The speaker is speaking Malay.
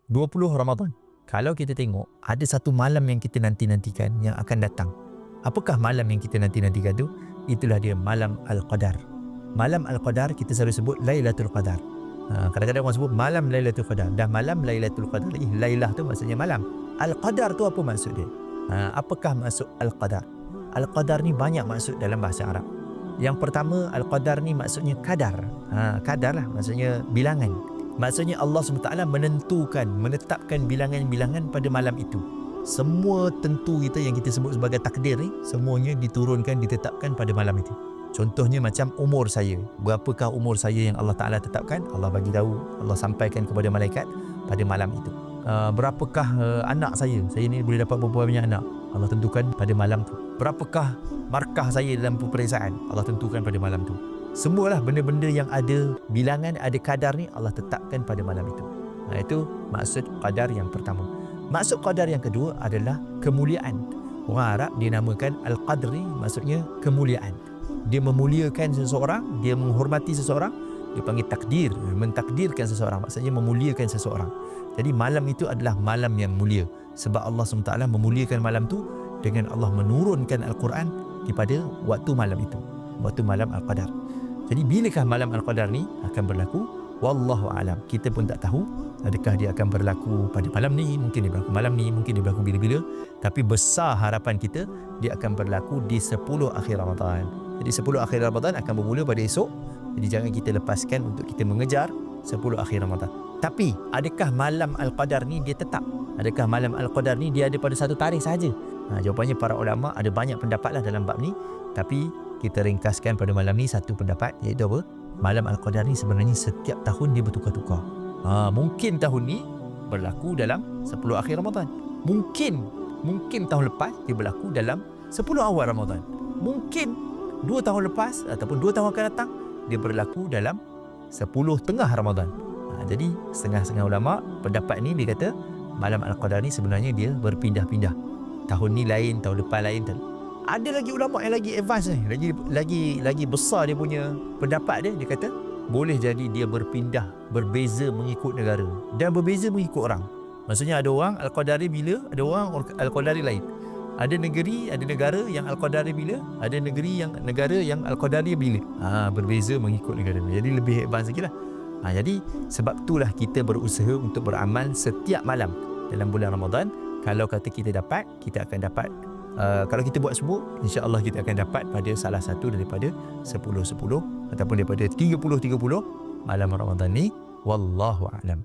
20 Ramadan. Kalau kita tengok, ada satu malam yang kita nanti-nantikan yang akan datang. Apakah malam yang kita nanti-nantikan tu? Itulah dia malam Al-Qadar. Malam Al-Qadar kita selalu sebut Lailatul Qadar. Kadang-kadang orang sebut malam Lailatul Qadar. Dah malam Lailatul Qadar lagi. Lailah tu maksudnya malam. Al-Qadar tu apa maksud dia? Apakah maksud Al-Qadar? Al-Qadar ni banyak maksud dalam bahasa Arab. Yang pertama, Al-Qadar ni maksudnya kadar. Kadar lah, maksudnya bilangan. Maksudnya Allah SWT menetapkan bilangan-bilangan pada malam itu. Semua tentu kita yang kita sebut sebagai takdir ni, semuanya diturunkan, ditetapkan pada malam itu. Contohnya macam umur saya. Berapakah umur saya yang Allah Ta'ala tetapkan? Allah bagi tahu, Allah sampaikan kepada malaikat pada malam itu. Berapakah anak saya ni boleh dapat berapa banyak anak? Allah tentukan pada malam tu. Berapakah markah saya dalam peperiksaan? Allah tentukan pada malam tu. Semualah benda-benda yang ada bilangan, ada kadar ni Allah tetapkan pada malam itu. Itu maksud qadar yang pertama. Maksud qadar yang kedua adalah kemuliaan. Orang Arab dia namakan Al-Qadri, maksudnya kemuliaan. Dia memuliakan seseorang, dia menghormati seseorang, dia panggil takdir, mentakdirkan seseorang, maksudnya memuliakan seseorang. Jadi malam itu adalah malam yang mulia. Sebab Allah SWT memuliakan malam tu dengan Allah menurunkan Al-Quran pada waktu malam itu, waktu malam Al-Qadar. Jadi bilakah malam Al-Qadar ni akan berlaku? Wallahu alam. Kita pun tak tahu adakah dia akan berlaku pada malam ni, mungkin dia berlaku malam ni, mungkin dia berlaku bila-bila. Tapi besar harapan kita dia akan berlaku di 10 akhir Ramadan. Jadi 10 akhir Ramadan akan bermula pada esok. Jadi jangan kita lepaskan untuk kita mengejar 10 akhir Ramadan. Tapi adakah malam Al-Qadar ni dia tetap? Adakah malam Al-Qadar ni dia ada pada satu tarikh sahaja? Jawapannya para ulama ada banyak pendapat lah dalam bab ni. Tapi kita ringkaskan pada malam ni satu pendapat, iaitu apa? Malam Al-Qadar ni sebenarnya setiap tahun dia bertukar-tukar. Mungkin tahun ni berlaku dalam 10 akhir Ramadan. Mungkin tahun lepas dia berlaku dalam 10 awal Ramadan. Mungkin 2 tahun lepas ataupun 2 tahun akan datang dia berlaku dalam 10 tengah Ramadan. Jadi setengah-setengah ulama pendapat ni dia kata malam Al-Qadar ni sebenarnya dia berpindah-pindah. Tahun ni lain, tahun depan lain. Ada lagi ulama yang lagi advance ni, lagi besar dia punya pendapat dia. Dia kata boleh jadi dia berpindah, berbeza mengikut negara dan berbeza mengikut orang. Maksudnya ada orang Al-Qadari bila, ada orang Al-Qadari lain. Ada negara yang Al-Qadari bila, ada negara yang Al-Qadari bila. Berbeza mengikut negara. Jadi lebih advance lagi lah. Jadi sebab itulah kita berusaha untuk beramal setiap malam dalam bulan Ramadan. Kalau kata kita dapat, kita akan dapat. Kalau kita buat semua, insya-Allah kita akan dapat pada salah satu daripada 10-10 ataupun daripada 30-30 malam Ramadan ni. Wallahu a'lam.